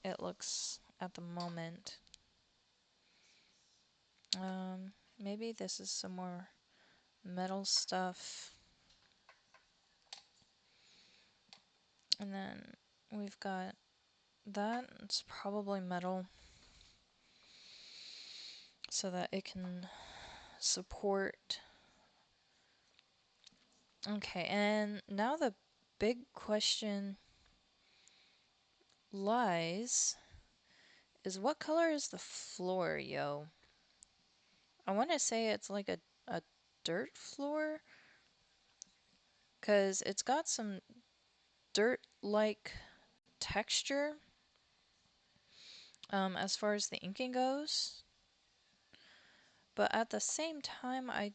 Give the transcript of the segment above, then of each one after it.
it looks at the moment. Maybe this is some more metal stuff. And then we've got that. It's probably metal so that it can support. Okay, and now the big question lies is what color is the floor, yo? I want to say it's like a dirt floor because it's got some dirt-like texture as far as the inking goes. But at the same time, I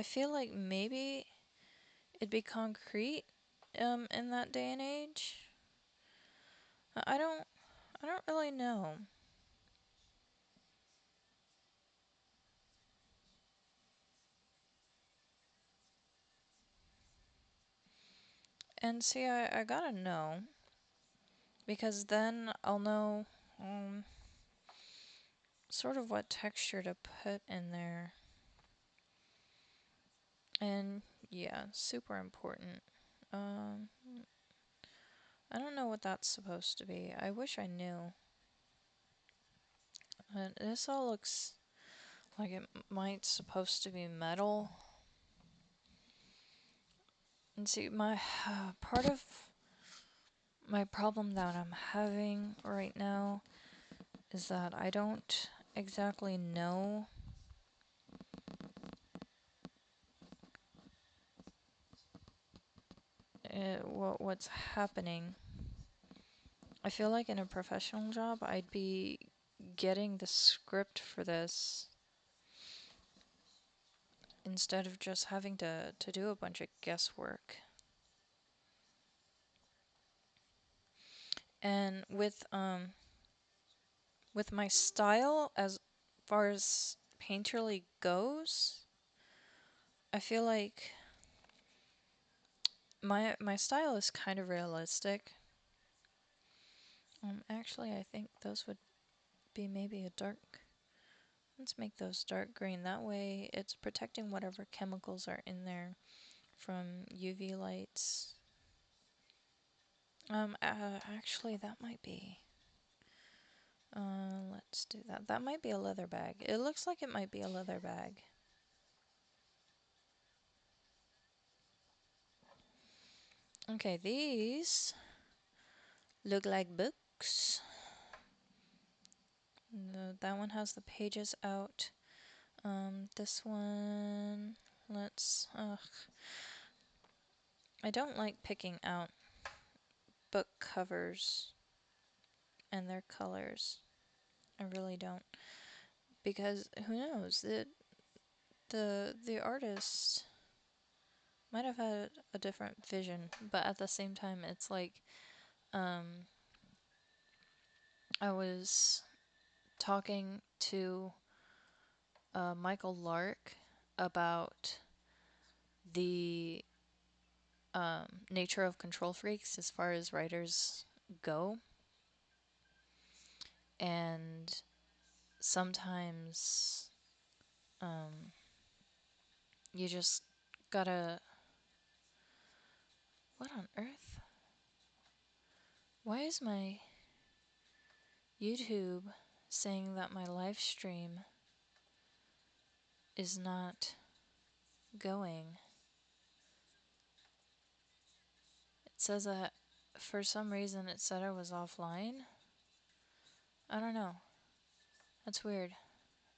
feel like maybe it'd be concrete in that day and age. I don't really know. And see, I gotta know because then I'll know sort of what texture to put in there. And yeah, super important. Um, I don't know what that's supposed to be. I wish I knew. This all looks like it might supposed to be metal. And see, my part of my problem that I'm having right now is that I don't exactly know what's happening. I feel like in a professional job, I'd be getting the script for this instead of just having to do a bunch of guesswork. And with my style as far as painterly goes, I feel like my style is kind of realistic. Actually, I think those would be maybe a dark. Let's make those dark green. That way, it's protecting whatever chemicals are in there from UV lights. Actually, that might be. Let's do that. That might be a leather bag. It looks like it might be a leather bag. Okay, these look like books. That one has the pages out. This one, let's. I don't like picking out book covers and their colors. I really don't, because who knows? The artist might have had a different vision, but at the same time, it's like um, I was talking to Michael Lark about the nature of control freaks as far as writers go, and sometimes you just gotta. What on earth? Why is my YouTube saying that my live stream is not going? It says that for some reason it said I was offline. I don't know. That's weird.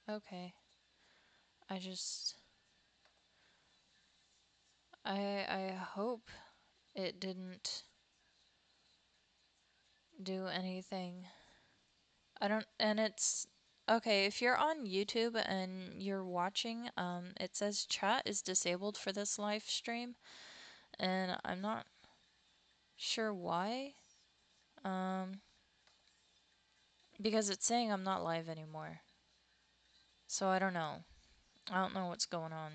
Okay. I just I hope it didn't do anything. I don't and it's okay, if you're on YouTube and you're watching, it says chat is disabled for this live stream and I'm not sure why. Um because it's saying I'm not live anymore. So I don't know. I don't know what's going on.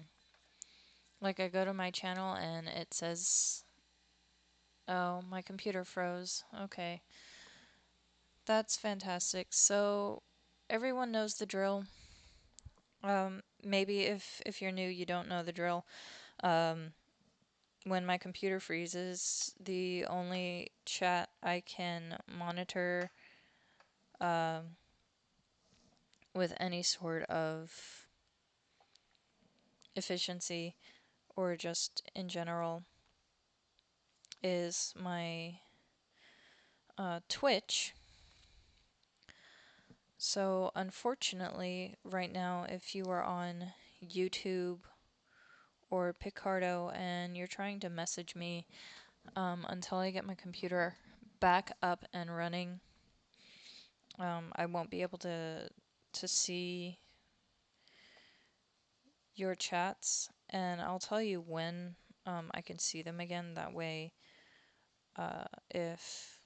Like I go to my channel and it says, "Oh, my computer froze." Okay. That's fantastic. So everyone knows the drill. Maybe if you're new, you don't know the drill. Um, when my computer freezes, the only chat I can monitor um, with any sort of efficiency or just in general is my Twitch. So, unfortunately, right now, if you are on YouTube or Picardo and you're trying to message me until I get my computer back up and running, I won't be able to see your chats, and I'll tell you when I can see them again. That way, if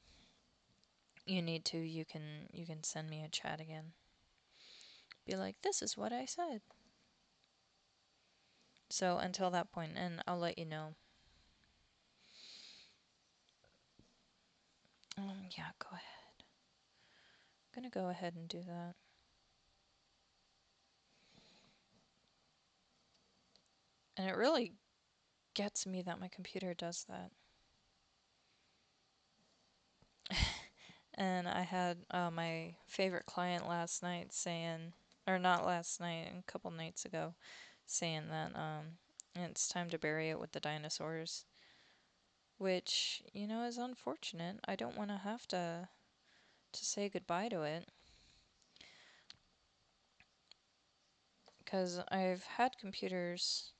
you need to, you can send me a chat again. Be like, this is what I said. So until that point, and I'll let you know. Yeah, go ahead. I'm gonna go ahead and do that. And it really gets me that my computer does that. And I had my favorite client last night saying, or not last night, a couple nights ago, saying that it's time to bury it with the dinosaurs, which is unfortunate. I don't want to have to say goodbye to it because I've had computers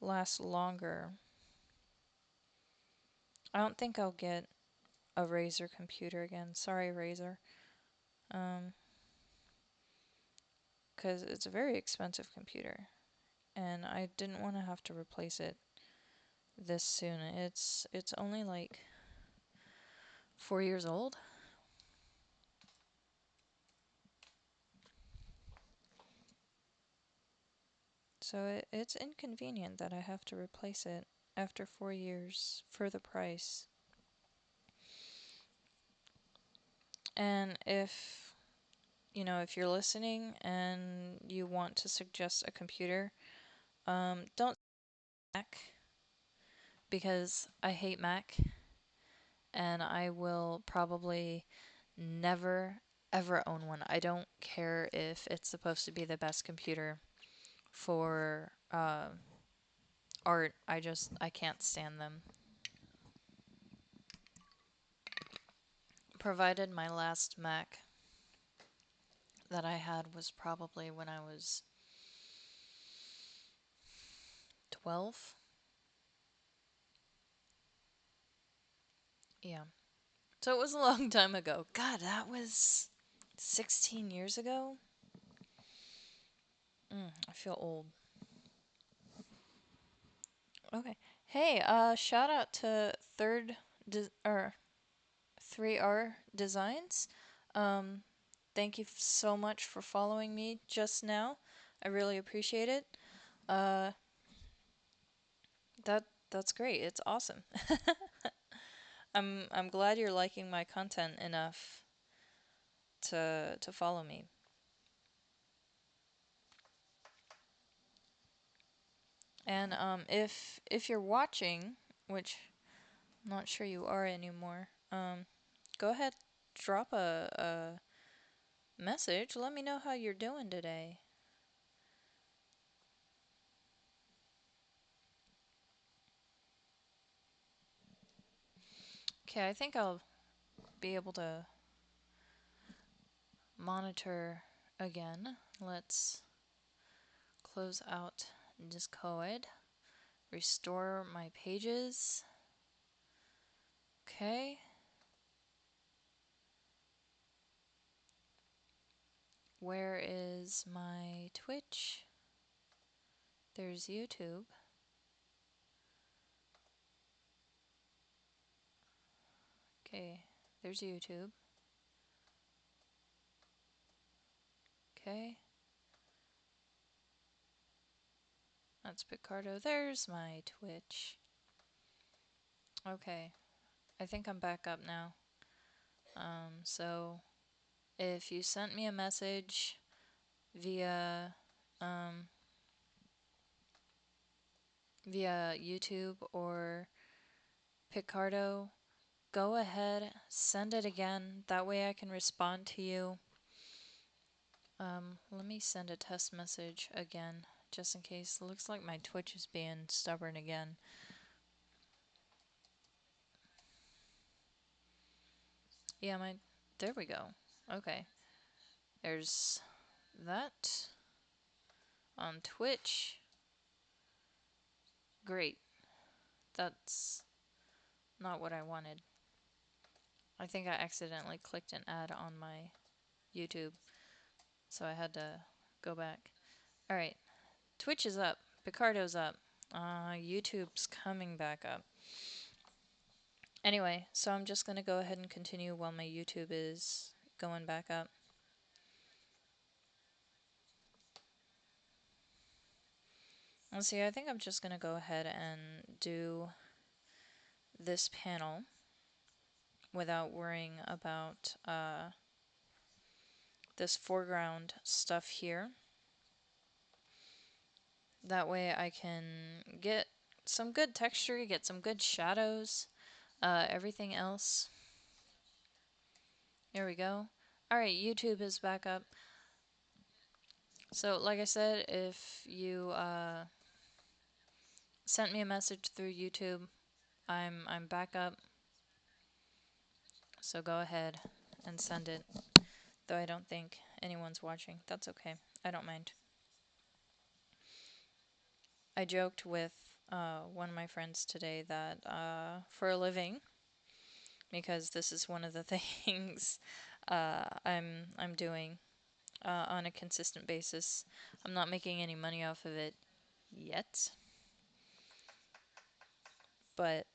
last longer. I don't think I'll get a Razer computer again. Sorry, Razer. Um, because it's a very expensive computer, and I didn't want to have to replace it this soon. It's only like 4 years old, so it's inconvenient that I have to replace it after 4 years for the price. And if you're listening and you want to suggest a computer, don't Mac because I hate Mac and I will probably never ever own one. I don't care if it's supposed to be the best computer for art. I can't stand them. Provided my last Mac that I had was probably when I was 12. Yeah. So it was a long time ago. God, that was 16 years ago. I feel old. Okay. Hey, shout out to or 3R Designs. Um, thank you so much for following me just now. I really appreciate it. Uh, that's great. It's awesome. I'm glad you're liking my content enough to follow me. And if you're watching, which I'm not sure you are anymore, go ahead, drop a message. Let me know how you're doing today. Okay, I think I'll be able to monitor again. Let's close out Discord, restore my pages. Okay. Where is my Twitch? There's YouTube. Okay, there's YouTube. Okay. That's Picardo. There's my Twitch. Okay. I think I'm back up now. So if you sent me a message via um, via YouTube or Picardo, go ahead, send it again. That way I can respond to you. Let me send a test message again, just in case. It looks like my Twitch is being stubborn again. Yeah, there we go. Okay. There's that on Twitch. Great. That's not what I wanted. I think I accidentally clicked an ad on my YouTube, so I had to go back. Alright, Twitch is up. Picardo's up. YouTube's coming back up. Anyway, so I'm just going to go ahead and continue while my YouTube is going back up. Let's see, I think I'm just going to go ahead and do this panel without worrying about this foreground stuff here. That way I can get some good texture, get some good shadows, everything else. There we go. Alright, YouTube is back up. So, like I said, if you sent me a message through YouTube, I'm back up. So go ahead and send it. Though I don't think anyone's watching. That's okay. I don't mind. I joked with one of my friends today that for a living, because this is one of the things I'm doing on a consistent basis. I'm not making any money off of it yet, but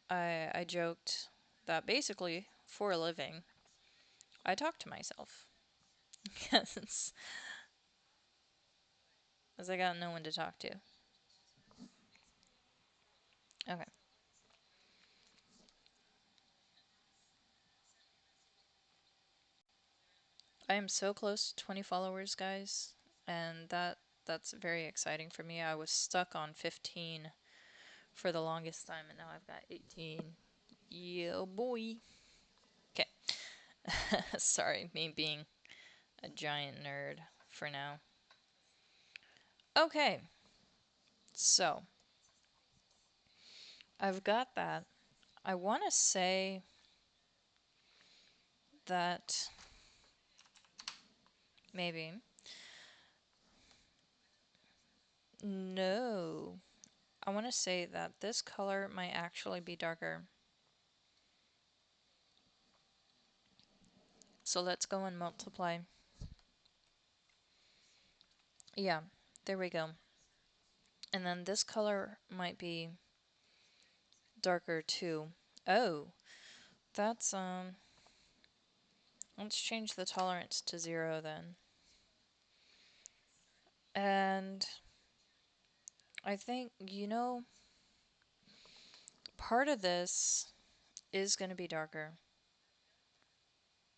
I joked that basically for a living, I talk to myself because I got no one to talk to. Okay. I am so close to 20 followers, guys, and that's very exciting for me. I was stuck on 15 for the longest time, and now I've got 18. Yeah, boy. Okay. Sorry, me being a giant nerd for now. Okay. So, I've got that. I want to say that maybe. No. I want to say that this color might actually be darker. So let's go and multiply. Yeah, there we go. And then this color might be darker too. Oh, that's, let's change the tolerance to 0 then. And I think, part of this is going to be darker.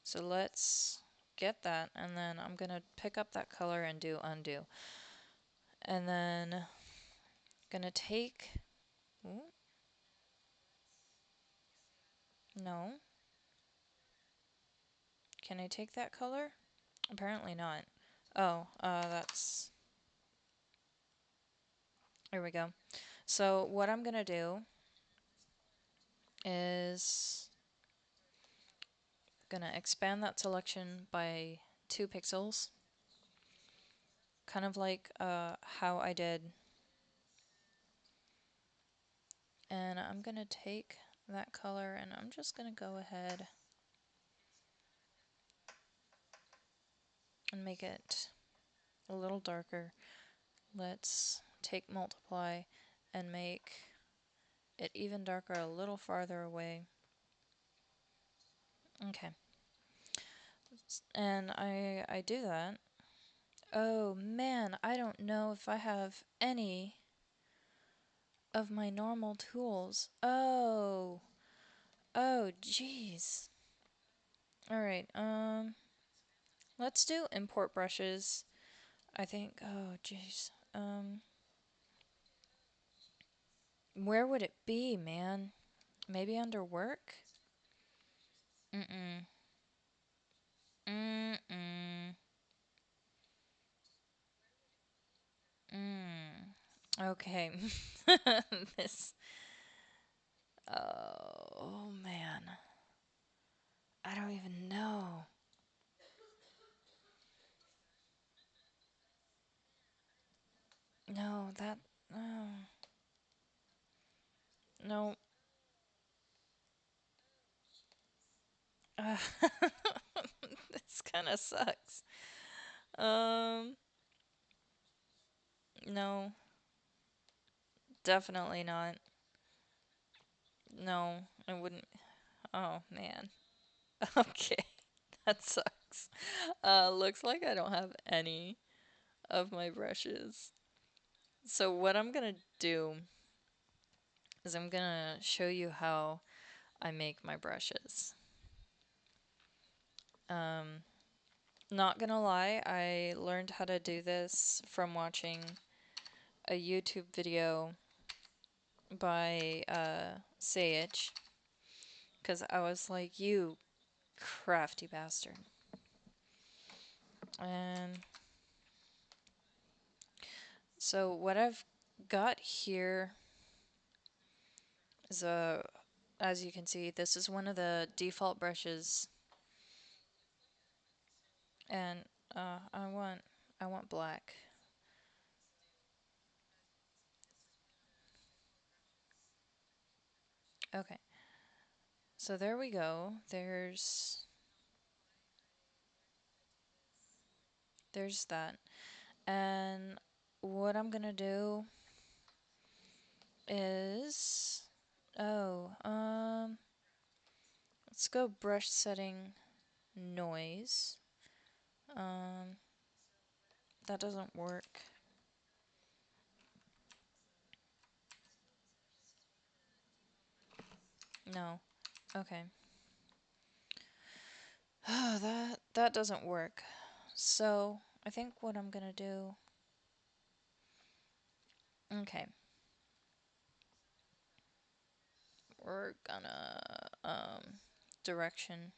So let's get that, and then I'm going to pick up that color and do undo. And then going to take, ooh, no. Can I take that color? Apparently not. Oh, there we go. So what I'm going to do is going to expand that selection by 2 pixels. Kind of like how I did. And I'm going to take that color and I'm just going to go ahead and make it a little darker. Let's take multiply and make it even darker a little farther away. Okay. And I do that. Oh man, I don't know if I have any of my normal tools. Oh, jeez. Alright, let's do import brushes. I think, oh jeez. Where would it be, man? Maybe under work? Mm-mm. Mm-mm. Mm. Okay. This. Oh, man. I don't even know. No, that. Oh. No. Uh, this kind of sucks. Um. No. Definitely not. No, I wouldn't. Oh, man. Okay. That sucks. Looks like I don't have any of my brushes. So what I'm gonna do is I'm gonna show you how I make my brushes. Um, Not gonna lie, I learned how to do this from watching a YouTube video by Sage, because I was like, you crafty bastard. And so what I've got here is as you can see, this is one of the default brushes, and I want black. Okay, so there we go. There's that. And what I'm gonna do is, oh, let's go brush setting noise. Um, that doesn't work. No. Okay. That doesn't work. So I think what I'm gonna do. Okay. We're gonna direction.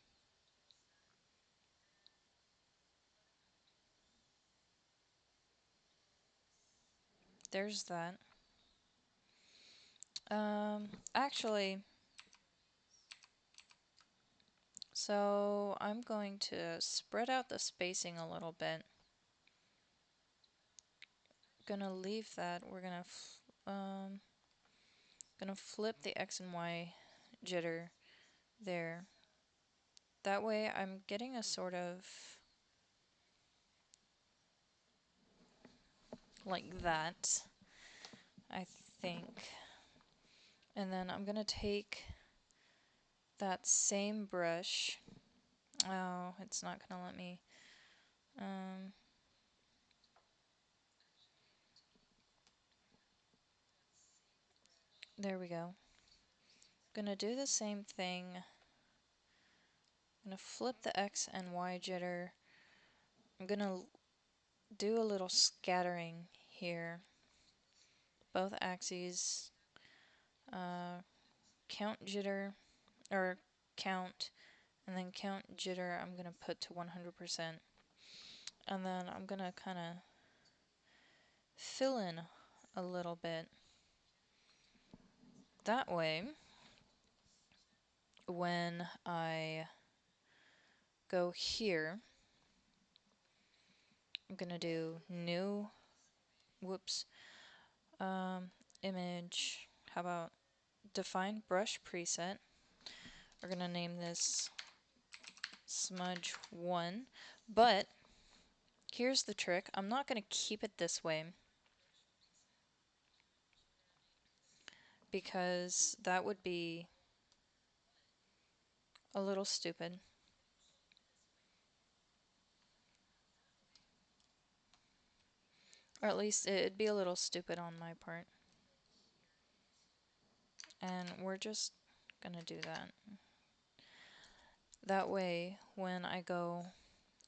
There's that. Actually, so I'm going to spread out the spacing a little bit. Gonna leave that. We're gonna flip the X and Y jitter there. That way I'm getting a sort of like that, I think. And then I'm gonna take that same brush. Oh, it's not gonna let me. Um, there we go. Gonna do the same thing. Gonna flip the X and Y jitter. I'm gonna do a little scattering here. Both axes. Count jitter, or count, and then count jitter I'm gonna put to 100%. And then I'm gonna kind of fill in a little bit. That way, when I go here, I'm gonna do new, whoops, image, how about define brush preset. We're gonna name this smudge 1, but here's the trick. I'm not gonna keep it this way because that would be a little stupid. Or at least it'd be a little stupid on my part. And we're just gonna do that. That way, when I go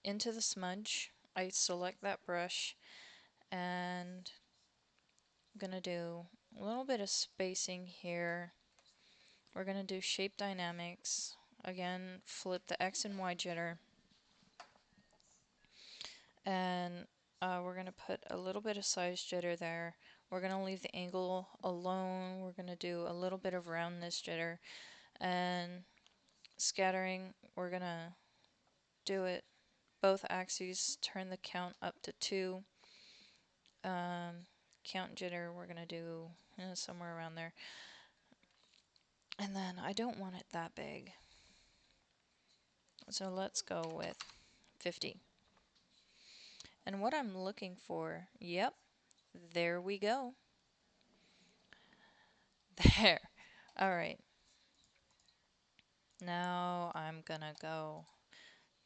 into the smudge, I select that brush and I'm gonna do a little bit of spacing here. We're gonna do shape dynamics. Again, flip the X and Y jitter. And we're gonna put a little bit of size jitter there. We're gonna leave the angle alone. We're gonna do a little bit of roundness jitter. And scattering, we're gonna do it both axes, turn the count up to 2. Count jitter, we're gonna do somewhere around there. And then I don't want it that big. So let's go with 50. And what I'm looking for, yep, there we go. There. All right. Now I'm gonna go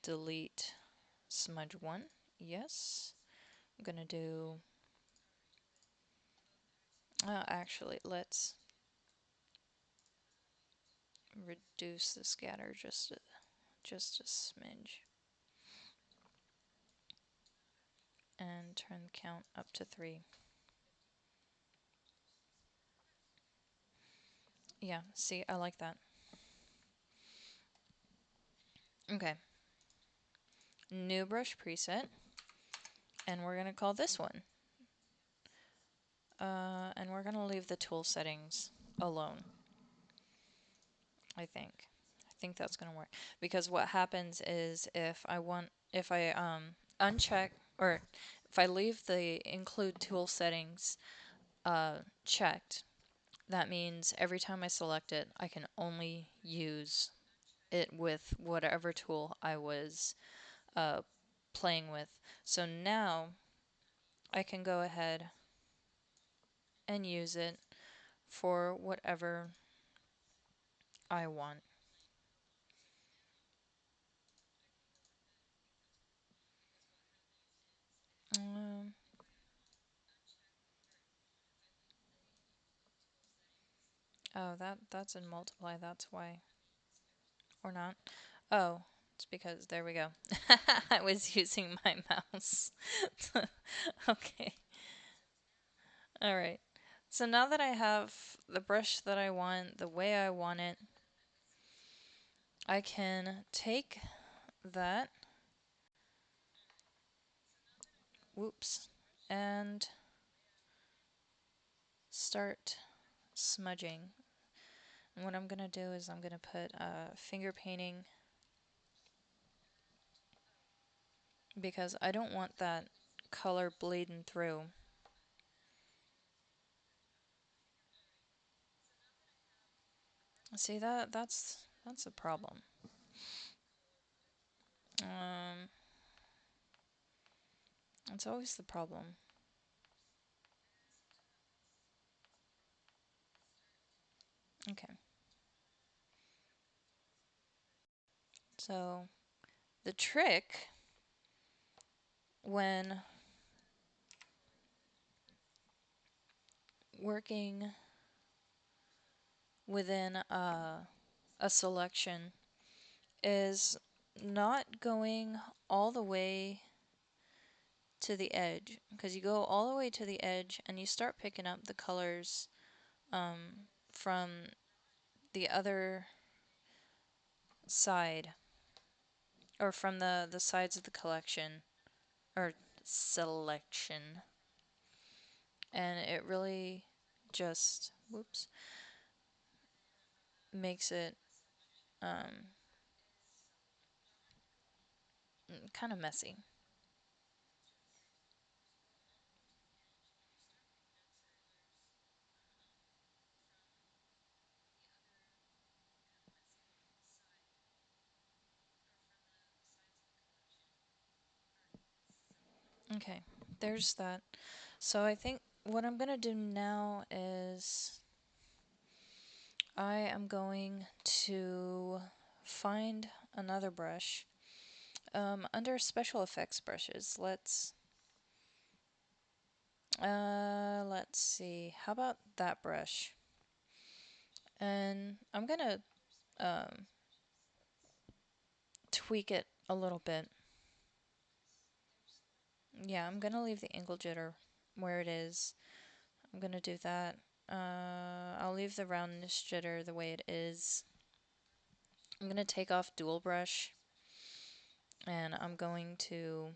delete smudge 1. Yes. I'm gonna do, actually, let's reduce the scatter just a smidge. And turn the count up to 3. Yeah, see, I like that. Okay. New brush preset. And we're gonna call this one. And we're gonna leave the tool settings alone. I think that's gonna work. Because what happens is if I uncheck, or if I leave the include tool settings checked, that means every time I select it, I can only use it with whatever tool I was playing with. So now I can go ahead and use it for whatever I want. Um, oh, that's in multiply, that's why. Or not. Oh, it's because, there we go. I was using my mouse. Okay. Alright. So now that I have the brush that I want, the way I want it, I can take that, whoops, and start smudging. And what I'm going to do is I'm going to put finger painting, because I don't want that color bleeding through. See, that's a problem. Um, it's always the problem. Okay. So the trick when working within a selection is not going all the way to the edge, because you go all the way to the edge and you start picking up the colors from the other side, or from the sides of the collection or selection, and it really just, whoops, makes it kind of messy. Okay, there's that. So I think what I'm gonna do now is I am going to find another brush. Under special effects brushes, let's see. How about that brush? And I'm gonna um, tweak it a little bit. Yeah, I'm gonna leave the angle jitter where it is. I'm gonna do that. I'll leave the roundness jitter the way it is. I'm gonna take off dual brush and I'm going to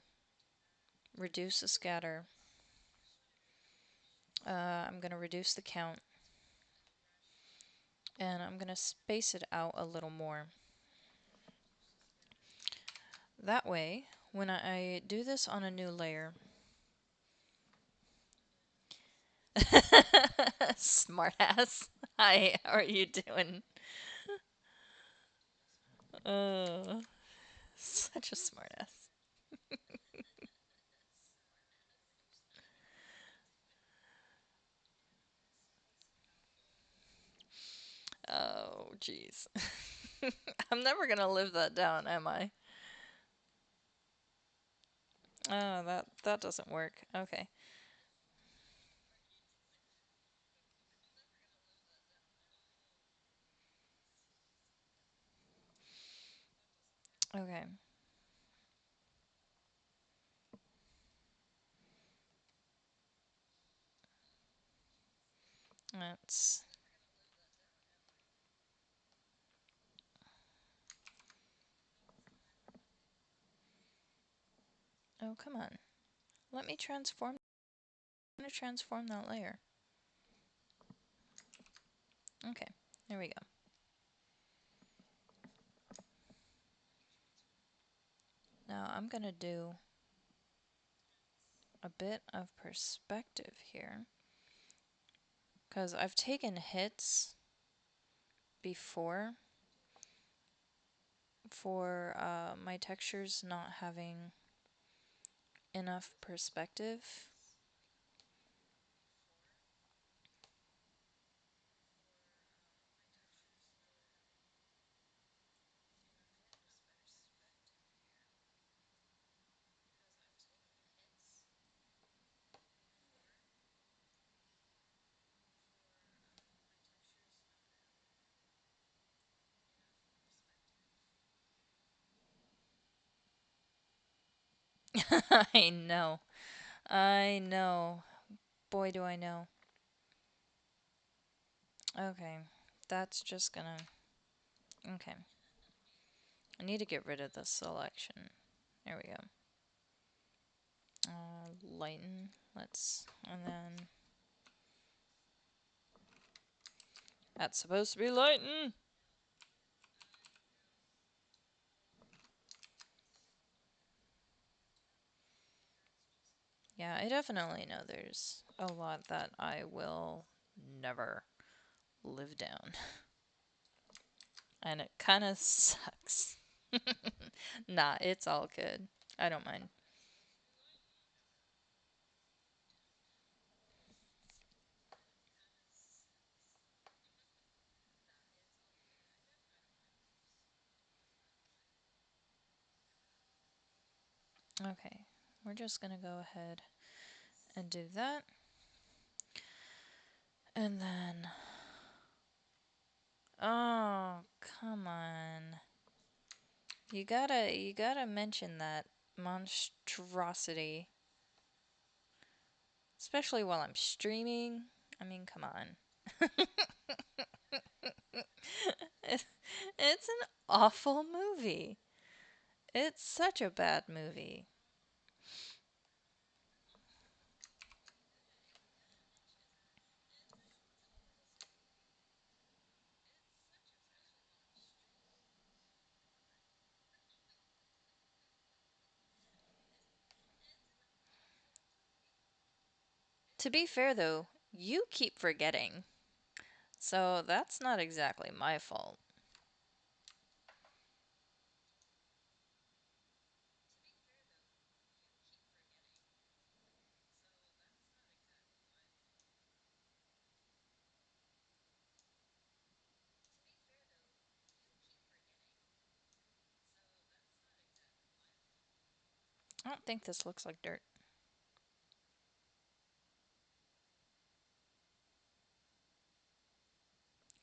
reduce the scatter. I'm gonna reduce the count and I'm gonna space it out a little more. That way, when I do this on a new layer, smartass. Hi, how are you doing? Uh, such a smartass. Oh, jeez. I'm never gonna live that down, am I? Oh, that doesn't work. Okay. Okay. Let's. Oh, come on. Let me transform. I'm gonna transform that layer. Okay. There we go. Now I'm gonna do a bit of perspective here because I've taken hits before for my textures not having enough perspective. I know. I know. Boy, do I know. Okay. That's just gonna. Okay. I need to get rid of the selection. There we go. Lighten. Let's. And then. That's supposed to be lighten! Yeah, I definitely know there's a lot that I will never live down. And it kind of sucks. Nah, it's all good. I don't mind. Okay, we're just gonna go ahead and do that. And then... Oh, come on. You gotta mention that monstrosity. Especially while I'm streaming. I mean, come on. It's an awful movie. It's such a bad movie. To be fair, though, you keep forgetting. So that's not exactly my fault. I don't think this looks like dirt.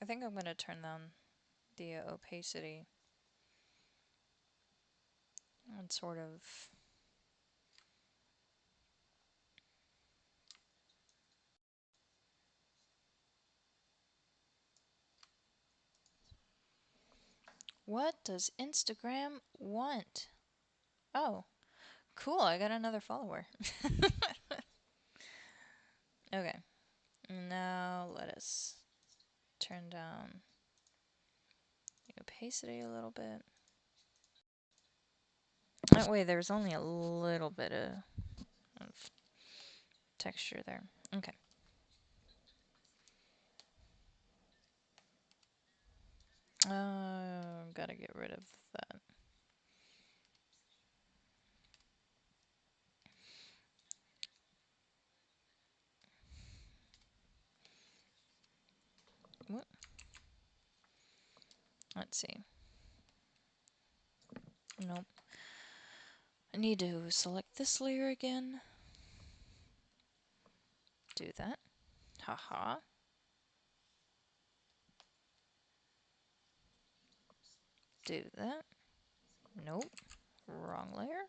I think I'm going to turn down the opacity. and sort of what does Instagram want? Oh, cool, I got another follower. Okay, now let us turn down the opacity a little bit. That way there's only a little bit of texture there. Okay. Gotta get rid of that. What? Let's see. Nope. I need to select this layer again. Do that. Haha. Do that. Nope. Wrong layer.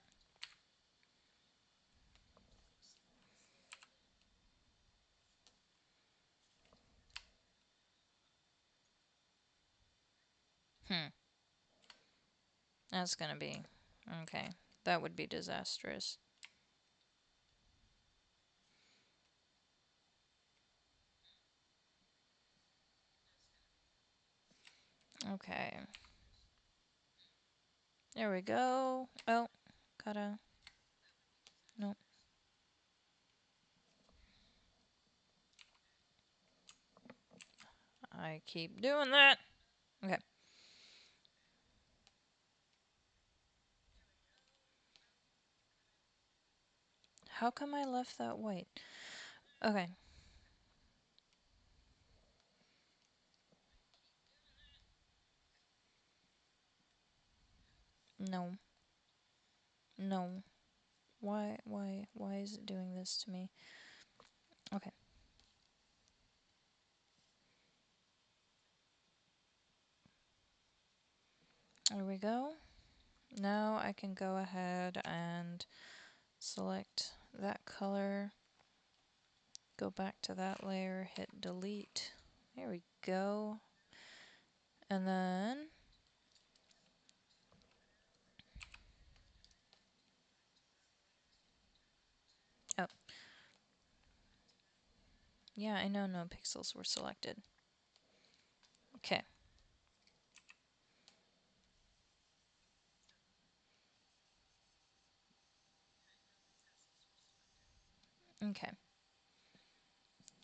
That's gonna be... Okay. That would be disastrous. Okay. There we go. Oh, gotta... Nope. I keep doing that. Okay. How come I left that white? Okay. No. No. Why is it doing this to me? Okay. There we go. Now I can go ahead and select that color, go back to that layer, hit delete. There we go. And then oh, yeah, I know no pixels were selected. Okay. Okay.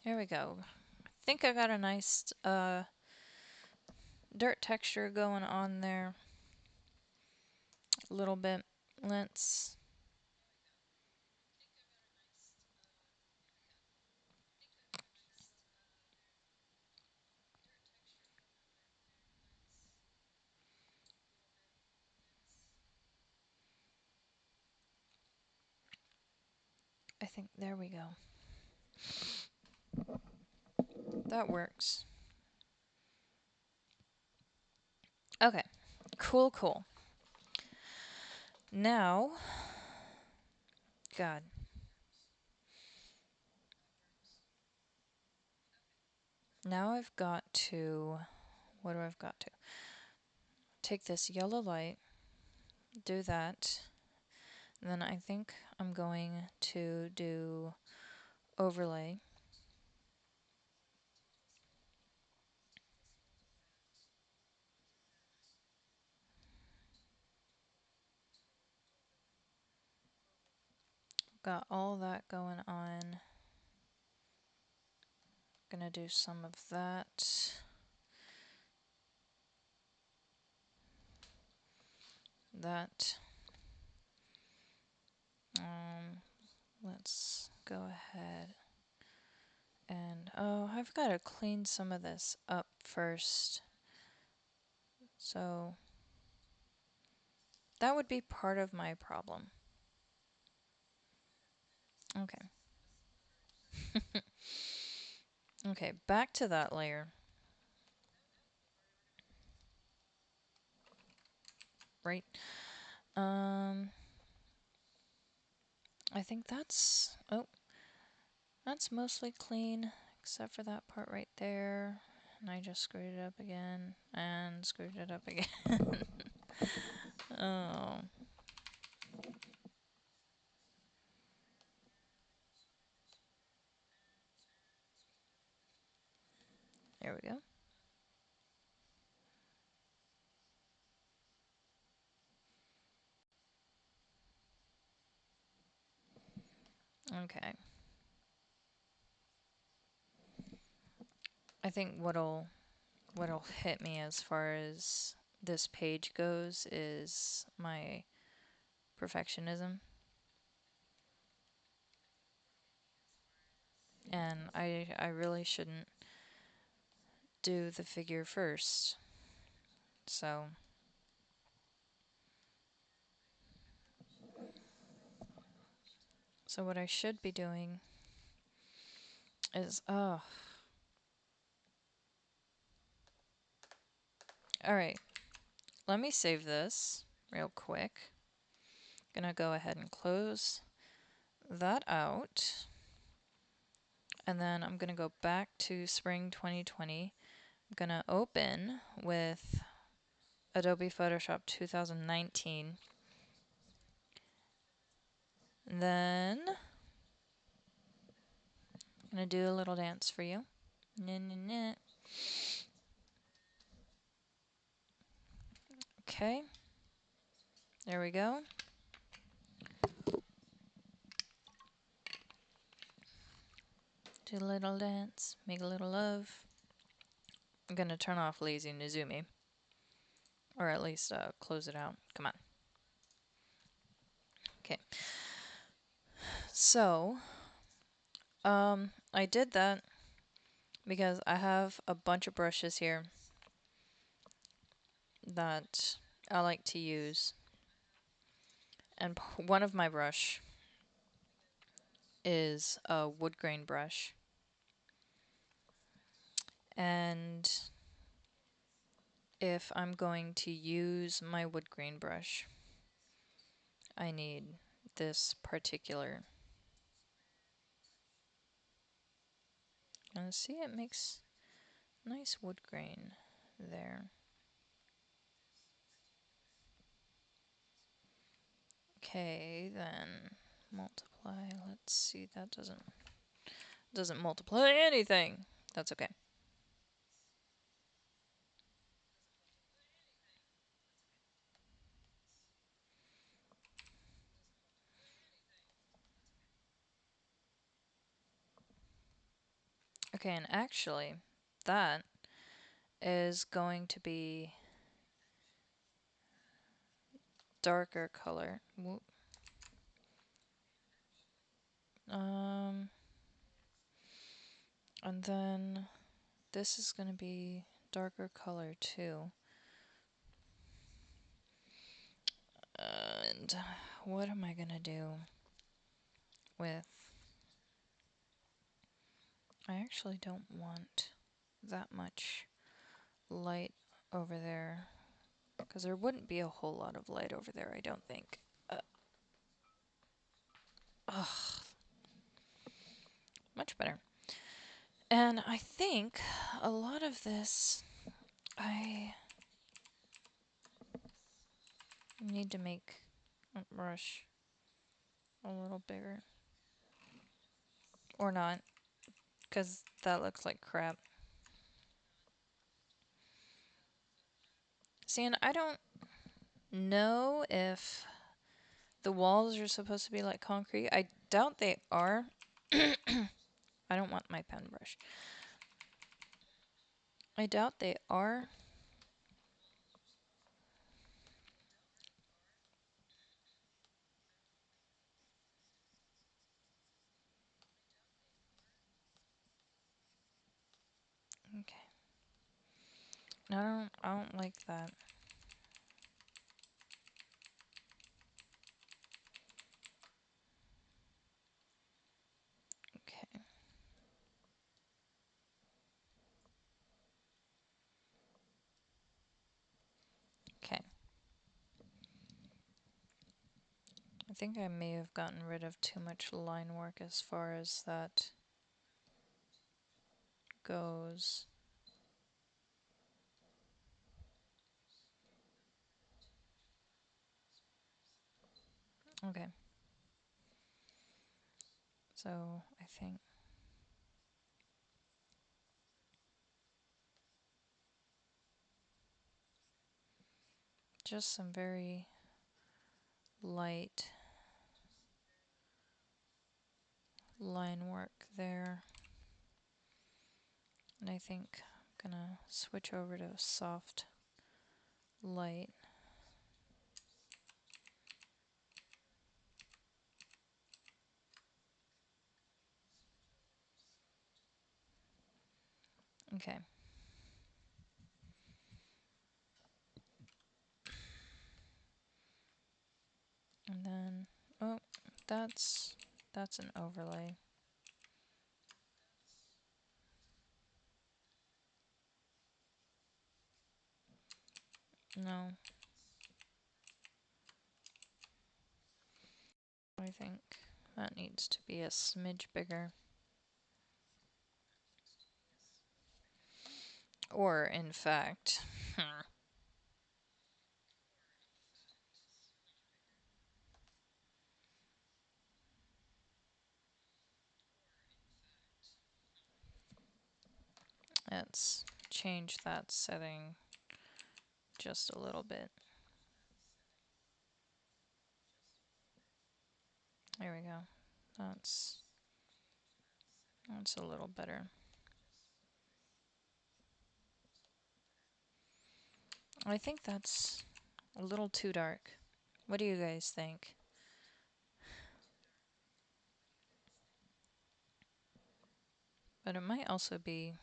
Here we go. I think I got a nice dirt texture going on there. A little bit. Let's... I think there we go. That works. Okay. Cool, cool. Now, God. Now I've got to... What do I've got to? Take this yellow light, do that. Then I think I'm going to do overlay. Got all that going on. Gonna do some of that. That. Let's go ahead and... Oh, I've got to clean some of this up first. So that would be part of my problem. Okay. Okay, back to that layer. Right. Um, I think that's mostly clean, except for that part right there. And I just screwed it up again, and screwed it up again. Oh. There we go. Okay. I think what'll hit me as far as this page goes is my perfectionism. And I really shouldn't do the figure first. So what I should be doing is alright. Let me save this real quick. Gonna go ahead and close that out. And then I'm gonna go back to spring 2020. I'm gonna open with Adobe Photoshop 2019. And then I'm gonna do a little dance for you. Nah, nah, nah. Okay. There we go. Do a little dance, make a little love. I'm gonna turn off Lazy Nizumi. Or at least close it out. Come on. Okay. So, I did that because I have a bunch of brushes here that I like to use. And one of my brush is a wood grain brush. And if I'm going to use my wood grain brush, I need this particular. And see, it makes nice wood grain there. Okay, then multiply. Let's see, that doesn't multiply anything. That's okay. Okay, and actually, that is going to be darker color. Whoop. Um, and then this is going to be darker color too. And what am I going to do with... I actually don't want that much light over there, because there wouldn't be a whole lot of light over there, I don't think. Ugh. Much better. And I think a lot of this, I need to make a brush a little bigger. Or not, because that looks like crap. See, and I don't know if the walls are supposed to be like concrete. I doubt they are. I don't want my pen brush. I doubt they are. Okay. I don't like that. Okay. Okay. I think I may have gotten rid of too much line work as far as that goes. Okay. So I think just some very light line work there. And I think I'm gonna switch over to soft light. Okay. And then, oh, that's an overlay. No, I think that needs to be a smidge bigger. Or, in fact, let's change that setting just a little bit. There we go. That's a little better. I think that's a little too dark. What do you guys think? But it might also be.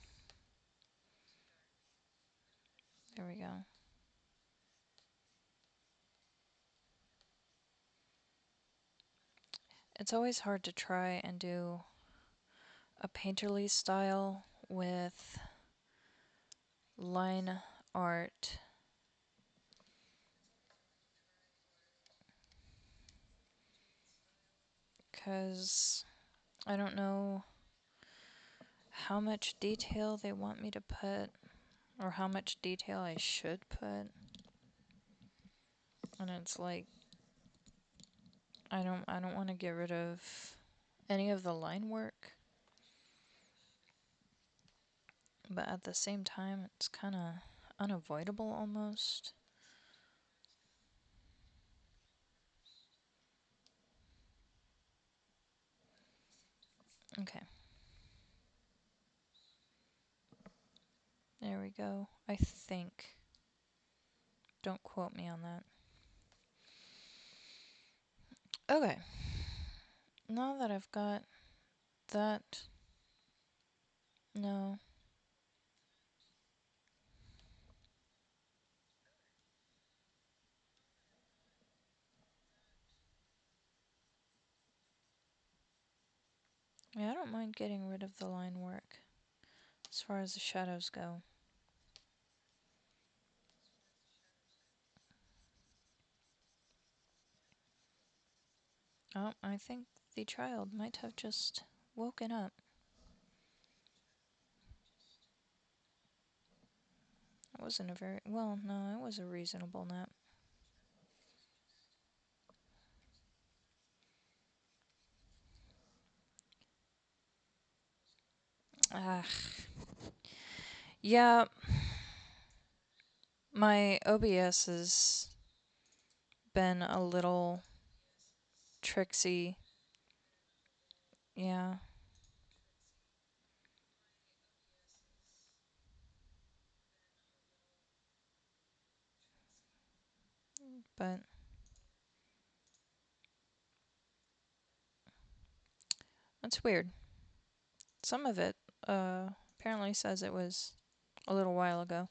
There we go. It's always hard to try and do a painterly style with line art, because I don't know how much detail they want me to put or how much detail I should put. And it's like I don't want to get rid of any of the line work, but at the same time it's kind of unavoidable almost. Okay. There we go. I think. Don't quote me on that. Okay. Now that I've got that, no. Yeah, I don't mind getting rid of the line work as far as the shadows go. Oh, I think the child might have just woken up. It wasn't a very, well, no, it was a reasonable nap. Ah, yeah, my OBS has been a little tricksy. Yeah, but that's weird. Some of it apparently says it was a little while ago.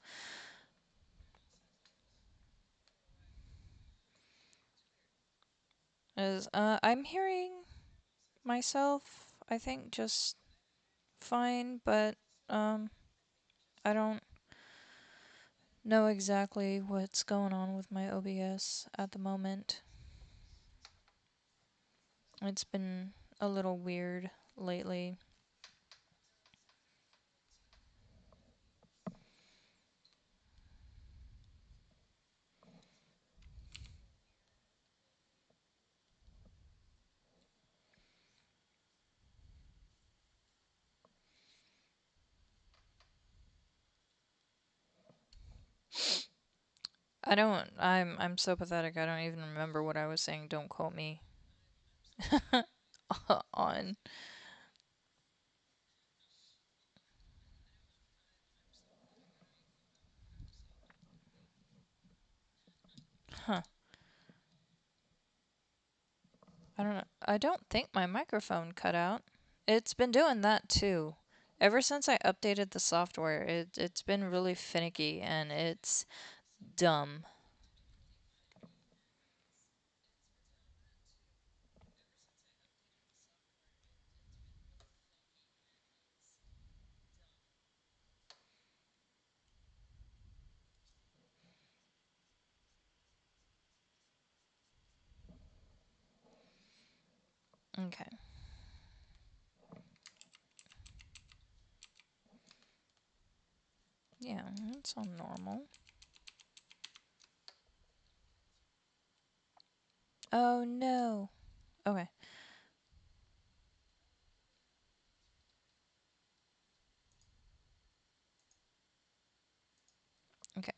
As I'm hearing myself, I think just fine, but um, I don't know exactly what's going on with my OBS at the moment. It's been a little weird lately. I'm so pathetic. I don't even remember what I was saying. Don't quote me on. Huh. I don't know. I don't think my microphone cut out. It's been doing that too. Ever since I updated the software, it's been really finicky and it's dumb. Okay. Yeah, it's all normal. Oh no. Okay. Okay.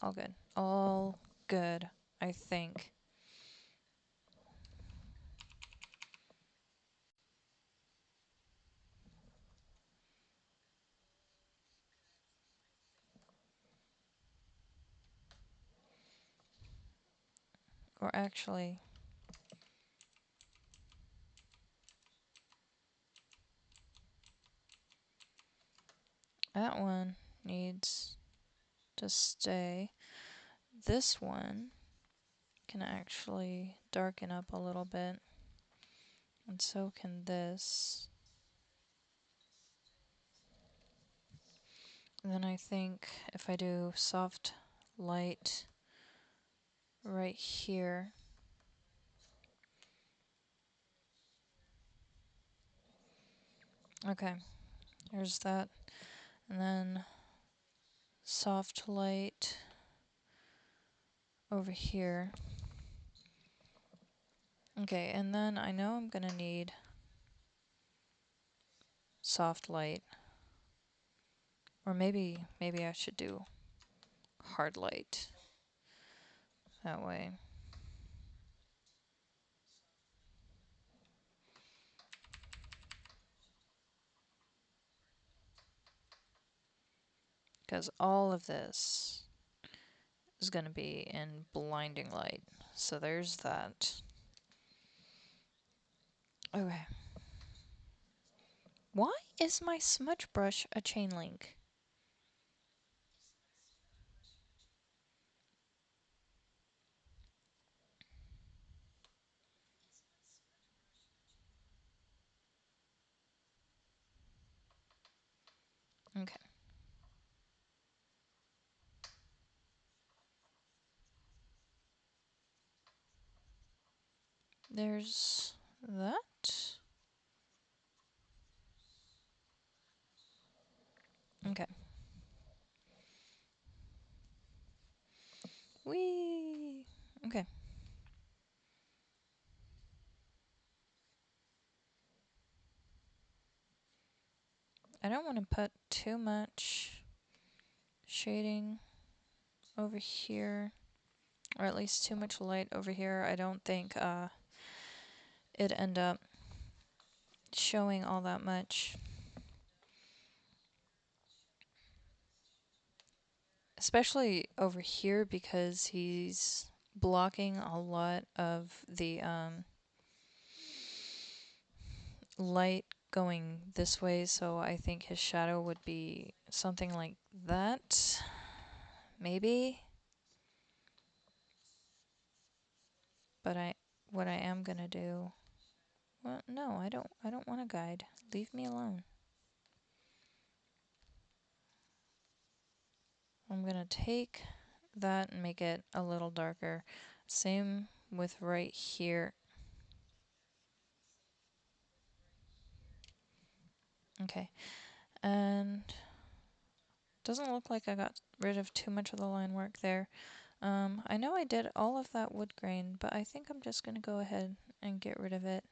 All good. All good, I think. Or actually, that one needs to stay. This one can actually darken up a little bit, and so can this. And then I think if I do soft light right here, okay, there's that. And then soft light over here. Okay, and then I know I'm gonna need soft light. Or maybe I should do hard light that way. Because all of this is going to be in blinding light. So there's that. Okay. Why is my smudge brush a chain link? Okay. There's that. Okay. Whee! Okay. I don't want to put too much shading over here, or at least too much light over here. I don't think it'd end up showing all that much. Especially over here because he's blocking a lot of the light going this way, so I think his shadow would be something like that. Maybe. But what I am gonna do. Well, no, I don't want a guide. Leave me alone. I'm gonna take that and make it a little darker. Same with right here. Okay. And doesn't look like I got rid of too much of the line work there. I know I did all of that wood grain, but I think I'm just going to go ahead and get rid of it.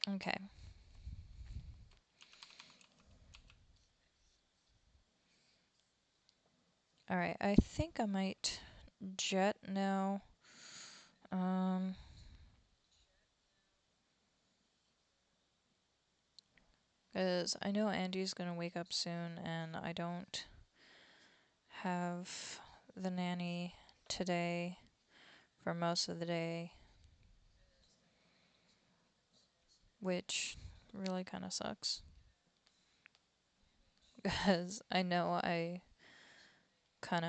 Okay. Alright, I think I might jet now. Because I know Andy's going to wake up soon and I don't have the nanny today for most of the day, which really kind of sucks. Because I know I kind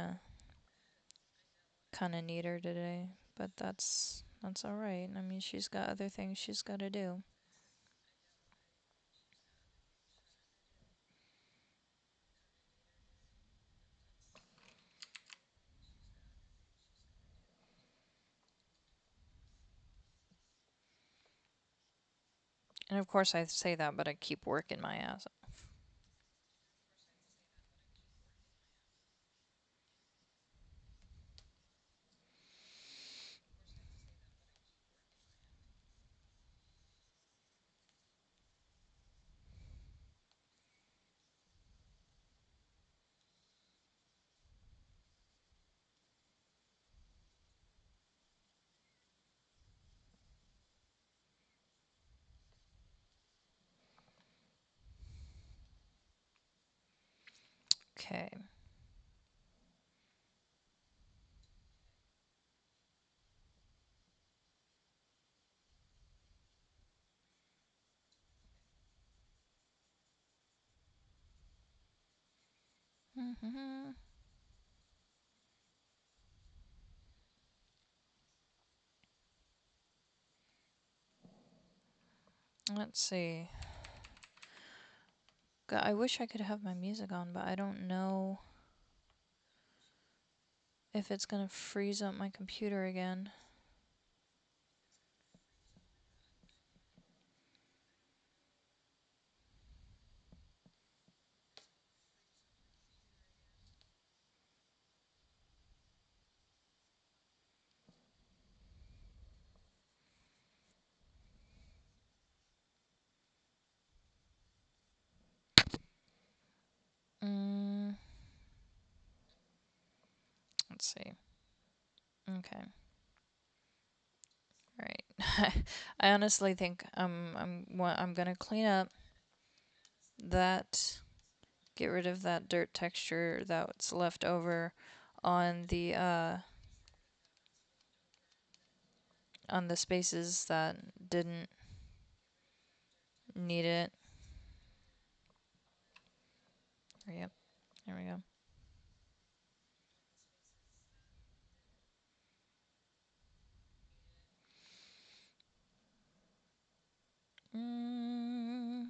of need her today, but that's all right. I mean, she's got other things she's got to do. And of course, I say that, but I keep working my ass off. Okay. Let's see. God, I wish I could have my music on, but I don't know if it's gonna freeze up my computer again. Mm, let's see. Okay. Right. I honestly think I'm gonna clean up that, get rid of that dirt texture that's left over on the spaces that didn't need it. Yep. There we go. Mm,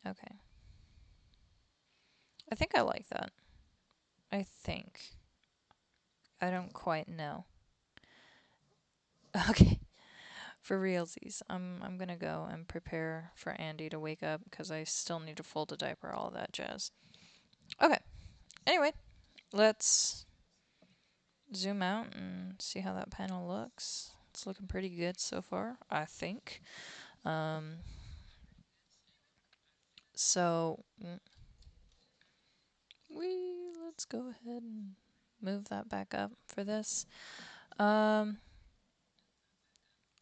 okay. I think I like that. I think. I don't quite know. Okay. For realsies, I'm gonna go and prepare for Andy to wake up because I still need to fold a diaper, all that jazz. Okay. Anyway, let's zoom out and see how that panel looks. It's looking pretty good so far, I think. Um, so let's go ahead and move that back up for this. Um,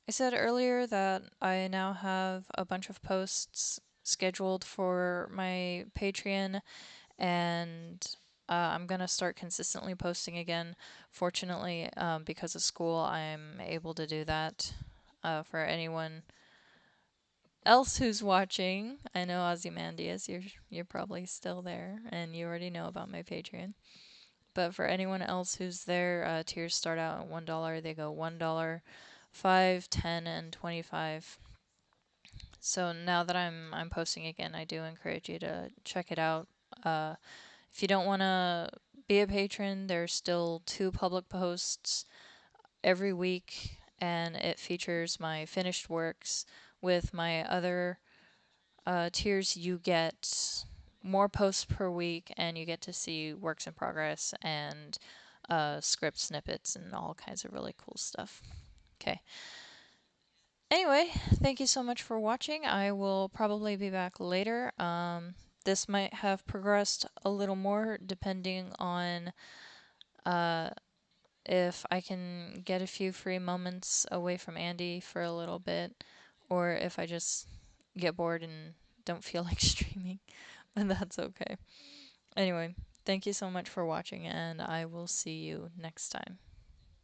I said earlier that I now have a bunch of posts scheduled for my Patreon, and I'm gonna start consistently posting again. Fortunately, because of school, I'm able to do that. For anyone else who's watching, I know Ozymandias, you're probably still there, and you already know about my Patreon. But for anyone else who's there, tiers start out at $1. They go $1, 5, 10, and 25. So now that I'm posting again, I do encourage you to check it out. If you don't want to be a patron, there's still 2 public posts every week, and it features my finished works. With my other tiers, you get more posts per week, and you get to see works in progress and script snippets and all kinds of really cool stuff. Okay. Anyway, thank you so much for watching. I will probably be back later. This might have progressed a little more depending on uh, if I can get a few free moments away from Andy for a little bit, or if I just get bored and don't feel like streaming, and that's okay. Anyway, thank you so much for watching, and I will see you next time.